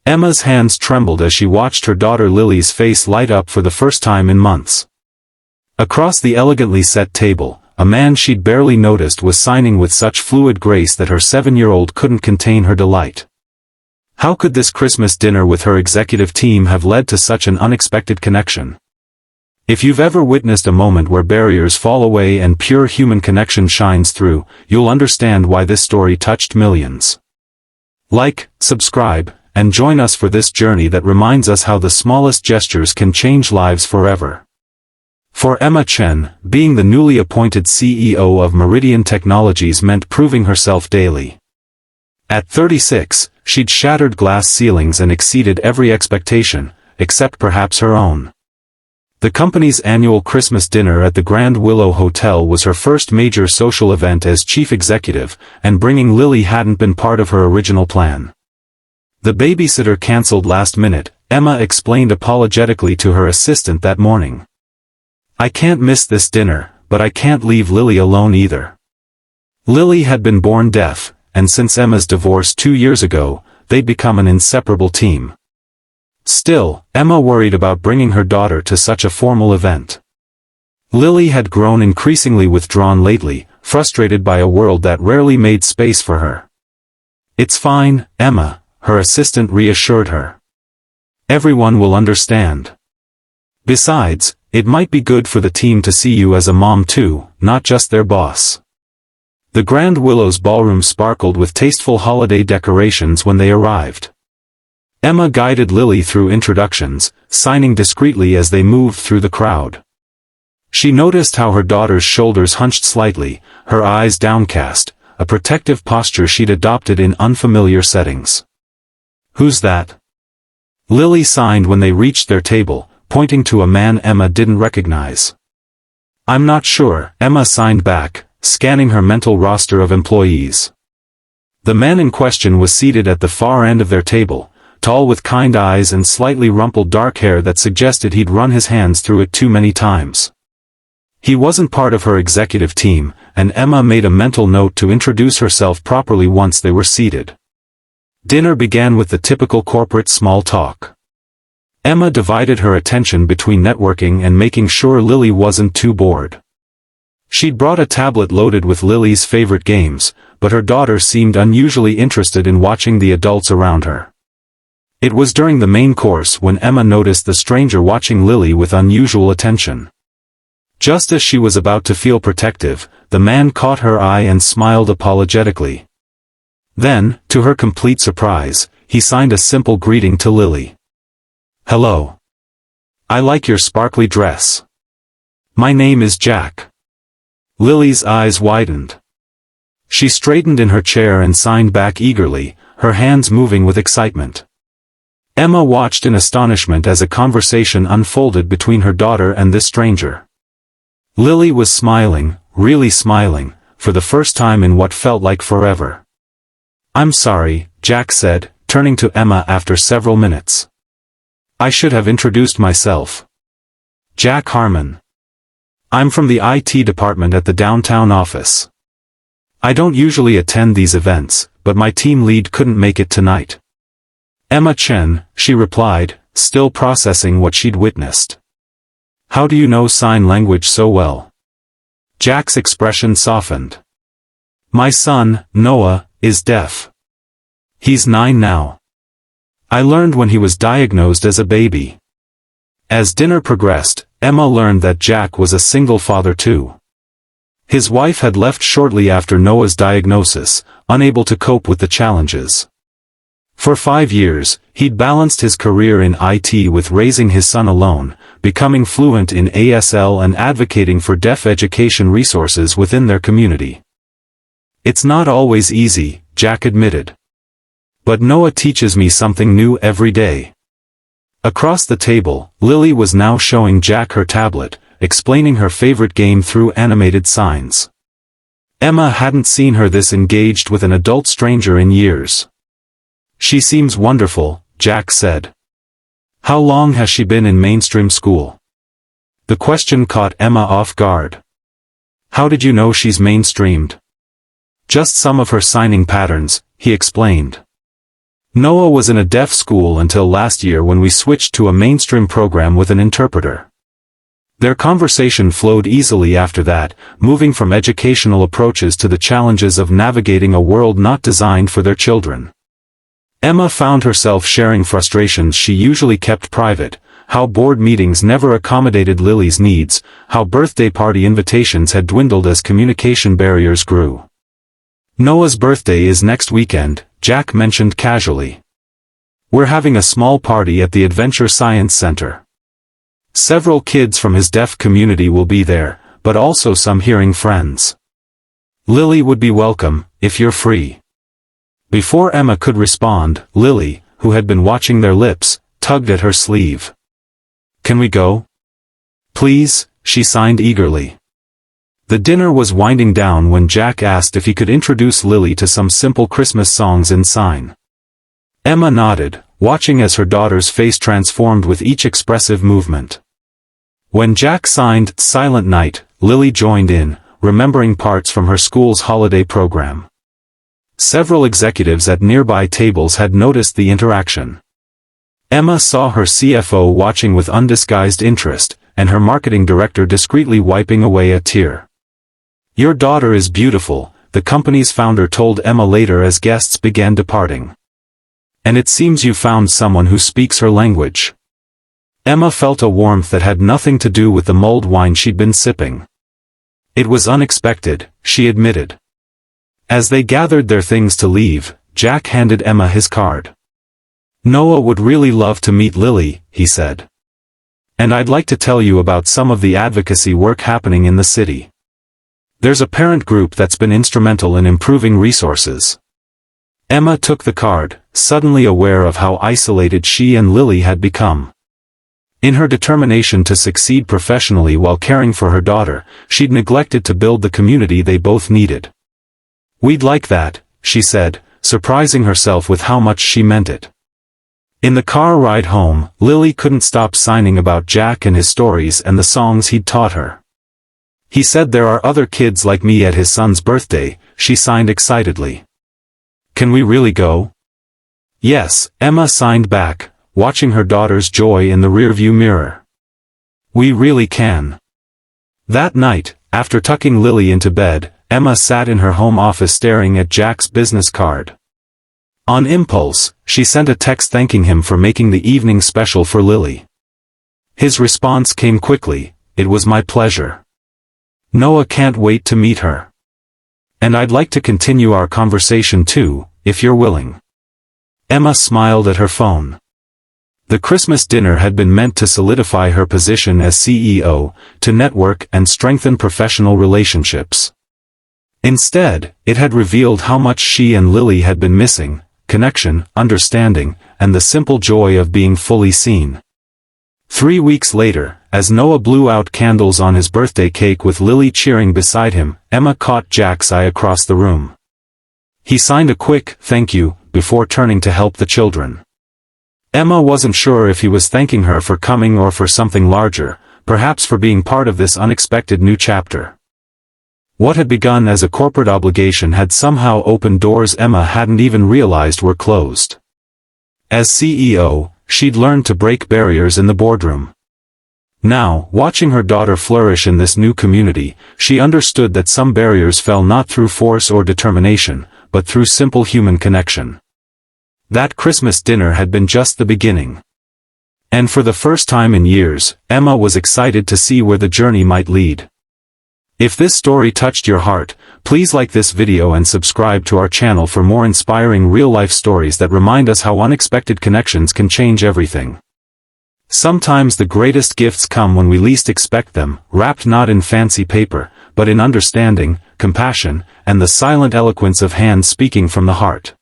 Emma's hands trembled as she watched her daughter Lily's face light up for the first time in months. Across the elegantly set table, a man she'd barely noticed was signing with such fluid grace that her 7-year-old couldn't contain her delight. How could this Christmas dinner with her executive team have led to such an unexpected connection? If you've ever witnessed a moment where barriers fall away and pure human connection shines through, you'll understand why this story touched millions. Like, subscribe, and join us for this journey that reminds us how the smallest gestures can change lives forever. For Emma Chen, being the newly appointed CEO of Meridian Technologies meant proving herself daily. At 36, she'd shattered glass ceilings and exceeded every expectation, except perhaps her own. The company's annual Christmas dinner at the Grand Willow Hotel was her first major social event as chief executive, and bringing Lily hadn't been part of her original plan. The babysitter cancelled last minute, Emma explained apologetically to her assistant that morning. I can't miss this dinner, but I can't leave Lily alone either. Lily had been born deaf, and since Emma's divorce 2 years ago, they'd become an inseparable team. Still, Emma worried about bringing her daughter to such a formal event. Lily had grown increasingly withdrawn lately, frustrated by a world that rarely made space for her. It's fine, Emma, her assistant reassured her. Everyone will understand. Besides, it might be good for the team to see you as a mom too, not just their boss. The Grand Willow's ballroom sparkled with tasteful holiday decorations when they arrived. Emma guided Lily through introductions, signing discreetly as they moved through the crowd. She noticed how her daughter's shoulders hunched slightly, her eyes downcast, a protective posture she'd adopted in unfamiliar settings. Who's that? Lily signed when they reached their table, pointing to a man Emma didn't recognize. I'm not sure, Emma signed back, scanning her mental roster of employees. The man in question was seated at the far end of their table, tall with kind eyes and slightly rumpled dark hair that suggested he'd run his hands through it too many times. He wasn't part of her executive team, and Emma made a mental note to introduce herself properly once they were seated. Dinner began with the typical corporate small talk. Emma divided her attention between networking and making sure Lily wasn't too bored. She'd brought a tablet loaded with Lily's favorite games, but her daughter seemed unusually interested in watching the adults around her. It was during the main course when Emma noticed the stranger watching Lily with unusual attention. Just as she was about to feel protective, the man caught her eye and smiled apologetically. Then, to her complete surprise, he signed a simple greeting to Lily. Hello. I like your sparkly dress. My name is Jack. Lily's eyes widened. She straightened in her chair and signed back eagerly, her hands moving with excitement. Emma watched in astonishment as a conversation unfolded between her daughter and this stranger. Lily was smiling, really smiling, for the first time in what felt like forever. I'm sorry, Jack said, turning to Emma after several minutes. I should have introduced myself. Jack Harmon. I'm from the IT department at the downtown office. I don't usually attend these events, but my team lead couldn't make it tonight. Emma Chen, she replied, still processing what she'd witnessed. How do you know sign language so well? Jack's expression softened. My son, Noah, is deaf. He's 9 now. I learned when he was diagnosed as a baby. As dinner progressed, Emma learned that Jack was a single father too. His wife had left shortly after Noah's diagnosis, unable to cope with the challenges. For 5 years, he'd balanced his career in IT with raising his son alone, becoming fluent in ASL and advocating for deaf education resources within their community. It's not always easy, Jack admitted. But Noah teaches me something new every day. Across the table, Lily was now showing Jack her tablet, explaining her favorite game through animated signs. Emma hadn't seen her this engaged with an adult stranger in years. She seems wonderful, Jack said. How long has she been in mainstream school? The question caught Emma off guard. How did you know she's mainstreamed? Just some of her signing patterns, he explained. Noah was in a deaf school until last year when we switched to a mainstream program with an interpreter. Their conversation flowed easily after that, moving from educational approaches to the challenges of navigating a world not designed for their children. Emma found herself sharing frustrations she usually kept private, how board meetings never accommodated Lily's needs, how birthday party invitations had dwindled as communication barriers grew. Noah's birthday is next weekend, Jack mentioned casually. We're having a small party at the Adventure Science Center. Several kids from his deaf community will be there, but also some hearing friends. Lily would be welcome, if you're free. Before Emma could respond, Lily, who had been watching their lips, tugged at her sleeve. Can we go? Please, she signed eagerly. The dinner was winding down when Jack asked if he could introduce Lily to some simple Christmas songs in sign. Emma nodded, watching as her daughter's face transformed with each expressive movement. When Jack signed Silent Night, Lily joined in, remembering parts from her school's holiday program. Several executives at nearby tables had noticed the interaction. Emma saw her CFO watching with undisguised interest, and her marketing director discreetly wiping away a tear. Your daughter is beautiful, the company's founder told Emma later as guests began departing. And it seems you found someone who speaks her language. Emma felt a warmth that had nothing to do with the mulled wine she'd been sipping. It was unexpected, she admitted. As they gathered their things to leave, Jack handed Emma his card. Noah would really love to meet Lily, he said. And I'd like to tell you about some of the advocacy work happening in the city. There's a parent group that's been instrumental in improving resources. Emma took the card, suddenly aware of how isolated she and Lily had become. In her determination to succeed professionally while caring for her daughter, she'd neglected to build the community they both needed. We'd like that, she said, surprising herself with how much she meant it. In the car ride home, Lily couldn't stop signing about Jack and his stories and the songs he'd taught her. He said there are other kids like me at his son's birthday, she signed excitedly. Can we really go? Yes, Emma signed back, watching her daughter's joy in the rearview mirror. We really can. That night, after tucking Lily into bed, Emma sat in her home office staring at Jack's business card. On impulse, she sent a text thanking him for making the evening special for Lily. His response came quickly, it was my pleasure. Noah can't wait to meet her. And I'd like to continue our conversation too, if you're willing. Emma smiled at her phone. The Christmas dinner had been meant to solidify her position as CEO, to network and strengthen professional relationships. Instead, it had revealed how much she and Lily had been missing, connection, understanding, and the simple joy of being fully seen. 3 weeks later, as Noah blew out candles on his birthday cake with Lily cheering beside him, Emma caught Jack's eye across the room. He signed a quick thank you before turning to help the children. Emma wasn't sure if he was thanking her for coming or for something larger, perhaps for being part of this unexpected new chapter. What had begun as a corporate obligation had somehow opened doors Emma hadn't even realized were closed. As CEO, she'd learned to break barriers in the boardroom. Now, watching her daughter flourish in this new community, she understood that some barriers fell not through force or determination, but through simple human connection. That Christmas dinner had been just the beginning. And for the first time in years, Emma was excited to see where the journey might lead. If this story touched your heart, please like this video and subscribe to our channel for more inspiring real-life stories that remind us how unexpected connections can change everything. Sometimes the greatest gifts come when we least expect them, wrapped not in fancy paper, but in understanding, compassion, and the silent eloquence of hands speaking from the heart.